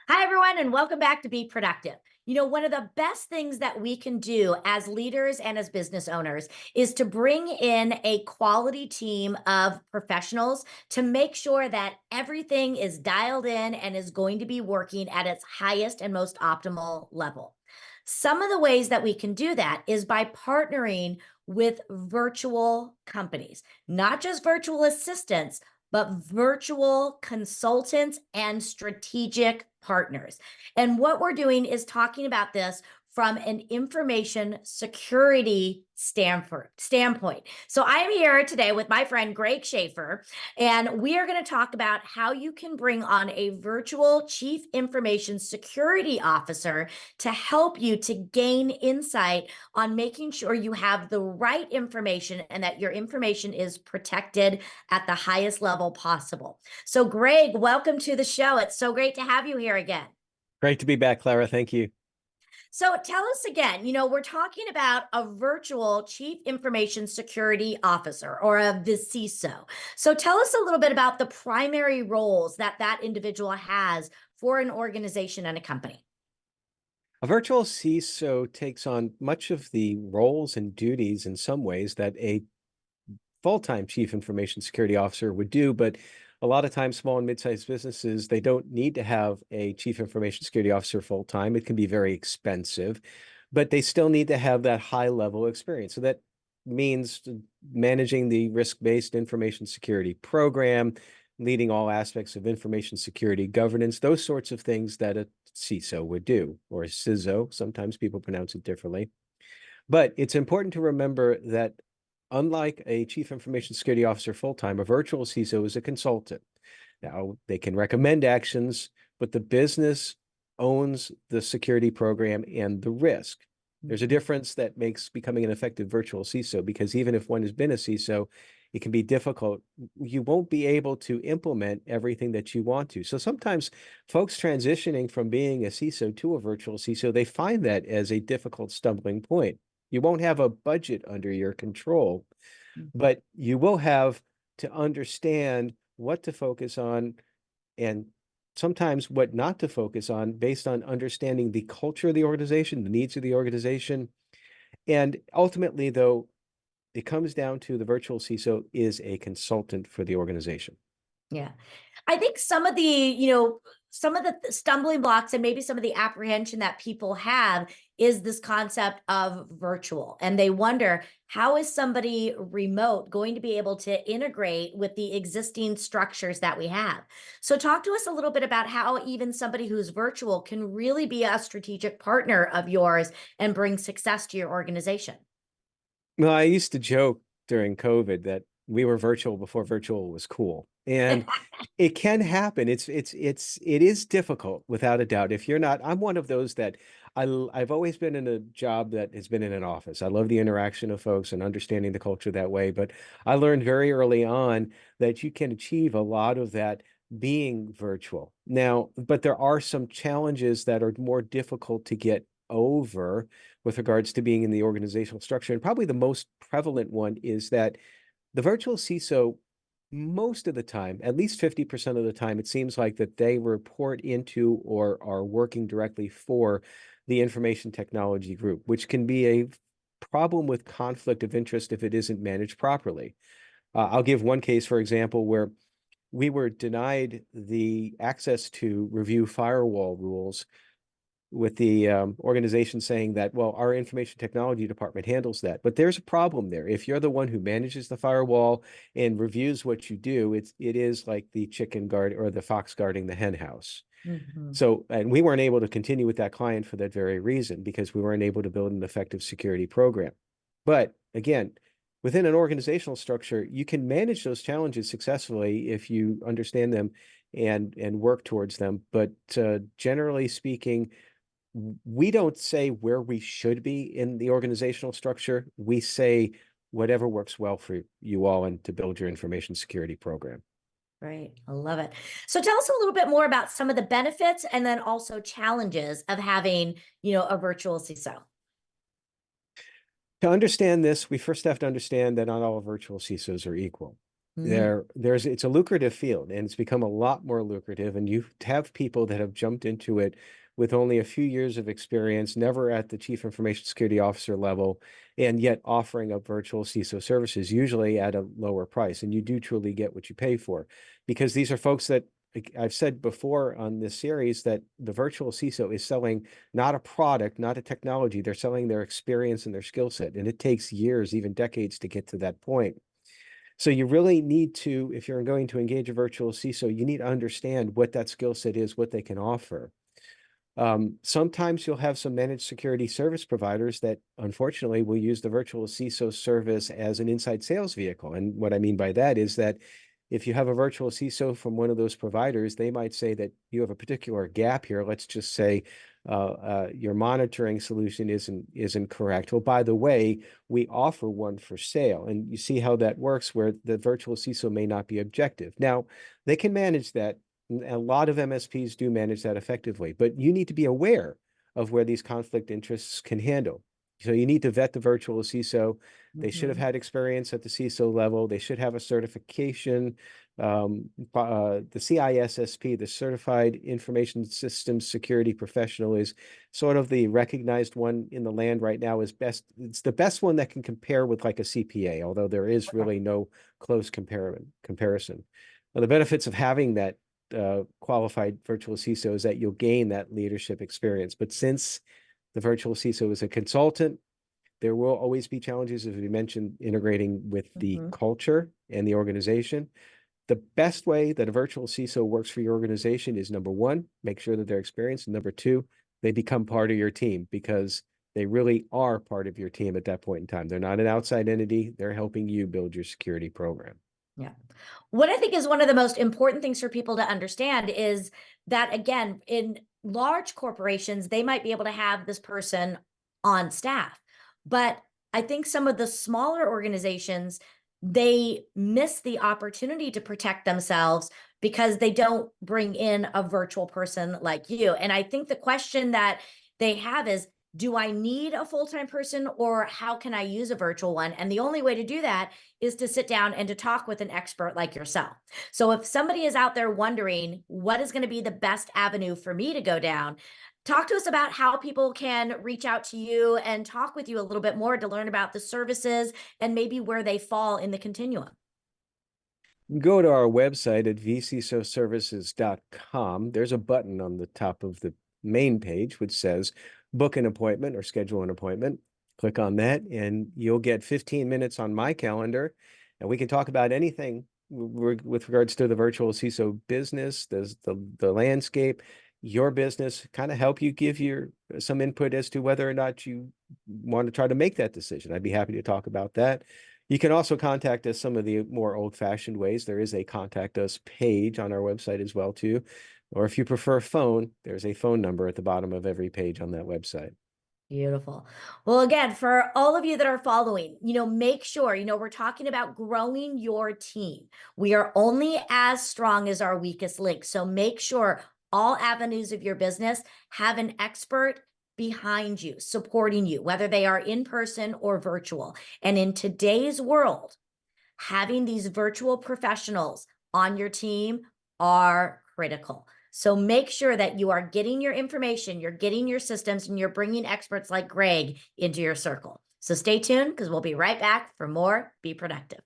Hi, everyone, and welcome back to Be Productive. One of the best things that we can do as leaders and as business owners is to bring in a quality team of professionals to make sure that everything is dialed in and is going to be working at its highest and most optimal level. Some of the ways that we can do that is by partnering with virtual companies, not just virtual assistants, but virtual consultants and strategic partners. And what we're doing is talking about this from an information security standpoint. So I'm here today with my friend Greg Schaefer, and we are going to talk about how you can bring on a virtual chief information security officer to help you to gain insight on making sure you have the right information and that your information is protected at the highest level possible. So, Greg, welcome to the show. It's so great to have you here again. Great to be back, Clara. Thank you. So, tell us again, we're talking about a virtual chief information security officer or a vCISO. So, tell us a little bit about the primary roles that that individual has for an organization and a company. A virtual CISO takes on much of the roles and duties in some ways that a full-time chief information security officer would do, but a lot of times small and mid-sized businesses, they don't need to have a chief information security officer full-time. It can be very expensive, but they still need to have that high-level experience. So that means managing the risk-based information security program, leading all aspects of information security governance, those sorts of things that a CISO would do, or a CISO. Sometimes people pronounce it differently. But it's important to remember that unlike a chief information security officer full-time, a virtual CISO is a consultant. Now, they can recommend actions, but the business owns the security program and the risk. There's a difference that makes becoming an effective virtual CISO, because even if one has been a CISO, it can be difficult. You won't be able to implement everything that you want to. So sometimes folks transitioning from being a CISO to a virtual CISO, they find that as a difficult stumbling point. You won't have a budget under your control, but you will have to understand what to focus on and sometimes what not to focus on based on understanding the culture of the organization, the needs of the organization. And ultimately, though, it comes down to the virtual CISO is a consultant for the organization. Yeah. I think some of the stumbling blocks and maybe some of the apprehension that people have is this concept of virtual. And they wonder, how is somebody remote going to be able to integrate with the existing structures that we have? So talk to us a little bit about how even somebody who's virtual can really be a strategic partner of yours and bring success to your organization. Well, I used to joke during COVID that we were virtual before virtual was cool. And it can happen. It is difficult without a doubt. If you're not, I'm one of those that I've always been in a job that has been in an office. I love the interaction of folks and understanding the culture that way. But I learned very early on that you can achieve a lot of that being virtual. Now, but there are some challenges that are more difficult to get over with regards to being in the organizational structure. And probably the most prevalent one is that the virtual CISO, most of the time, at least 50% of the time, it seems like that they report into or are working directly for the information technology group, which can be a problem with conflict of interest if it isn't managed properly. I'll give one case, for example, where we were denied the access to review firewall rules with the organization saying that, well, our information technology department handles that. But there's a problem there. If you're the one who manages the firewall and reviews what you do, it is like the chicken guard or the fox guarding the hen house. Mhm. So, and we weren't able to continue with that client for that very reason, because we weren't able to build an effective security program. But again, within an organizational structure, you can manage those challenges successfully if you understand them and work towards them. But generally speaking, we don't say where we should be in the organizational structure. We say whatever works well for you all and to build your information security program. Right. I love it. So tell us a little bit more about some of the benefits and then also challenges of having, a virtual CISO. To understand this, we first have to understand that not all virtual CISOs are equal. Mm. It's a lucrative field, and it's become a lot more lucrative, and you have people that have jumped into it with only a few years of experience, never at the chief information security officer level, and yet offering up virtual CISO services, usually at a lower price. And you do truly get what you pay for, because these are folks that, like I've said before on this series, that the virtual CISO is selling not a product, not a technology. They're selling their experience and their skill set. And it takes years, even decades, to get to that point. So you really need to, if you're going to engage a virtual CISO, you need to understand what that skill set is, what they can offer. Sometimes you'll have some managed security service providers that unfortunately will use the virtual CISO service as an inside sales vehicle. And what I mean by that is that if you have a virtual CISO from one of those providers, they might say that you have a particular gap here. Let's just say your monitoring solution isn't correct. Well, by the way, we offer one for sale. And you see how that works, where the virtual CISO may not be objective. Now, they can manage that. A lot of MSPs do manage that effectively, but you need to be aware of where these conflict interests can handle. So you need to vet the virtual CISO. They should have Mhm. had experience at the CISO level. They should have a certification. The CISSP, the Certified Information Systems Security Professional, is sort of the recognized one in the land right now. Is best. It's the best one that can compare with like a CPA, although there is Okay. really no close comparison. Well, the benefits of having that qualified virtual CISO is that you'll gain that leadership experience. But since the virtual CISO is a consultant, there will always be challenges, as we mentioned, integrating with the Mhm. culture and the organization. The best way that a virtual CISO works for your organization is, number one, make sure that they're experienced. And number two, they become part of your team, because they really are part of your team at that point in time. They're not an outside entity. They're helping you build your security program. Yeah. What I think is one of the most important things for people to understand is that, again, in large corporations, they might be able to have this person on staff. But I think some of the smaller organizations, they miss the opportunity to protect themselves because they don't bring in a virtual person like you. And I think the question that they have is, do I need a full-time person, or how can I use a virtual one? And the only way to do that is to sit down and to talk with an expert like yourself. So if somebody is out there wondering what is going to be the best avenue for me to go down, talk to us about how people can reach out to you and talk with you a little bit more to learn about the services and maybe where they fall in the continuum. Go to our website at vcisoservices.com. There's a button on the top of the main page which says book an appointment or schedule an appointment. Click on that and you'll get 15 minutes on my calendar, and we can talk about anything with regards to the virtual CISO business, the landscape, your business, kind of help you give your some input as to whether or not you want to try to make that decision. I'd be happy to talk about that. You can also contact us some of the more old-fashioned ways. There is a contact us page on our website as well too. Or if you prefer phone, there's a phone number at the bottom of every page on that website. Beautiful. Well, again, for all of you that are following, make sure, we're talking about growing your team. We are only as strong as our weakest link. So make sure all avenues of your business have an expert behind you, supporting you, whether they are in person or virtual. And in today's world, having these virtual professionals on your team are critical. So make sure that you are getting your information, you're getting your systems, and you're bringing experts like Greg into your circle. So stay tuned, because we'll be right back for more Be Productive.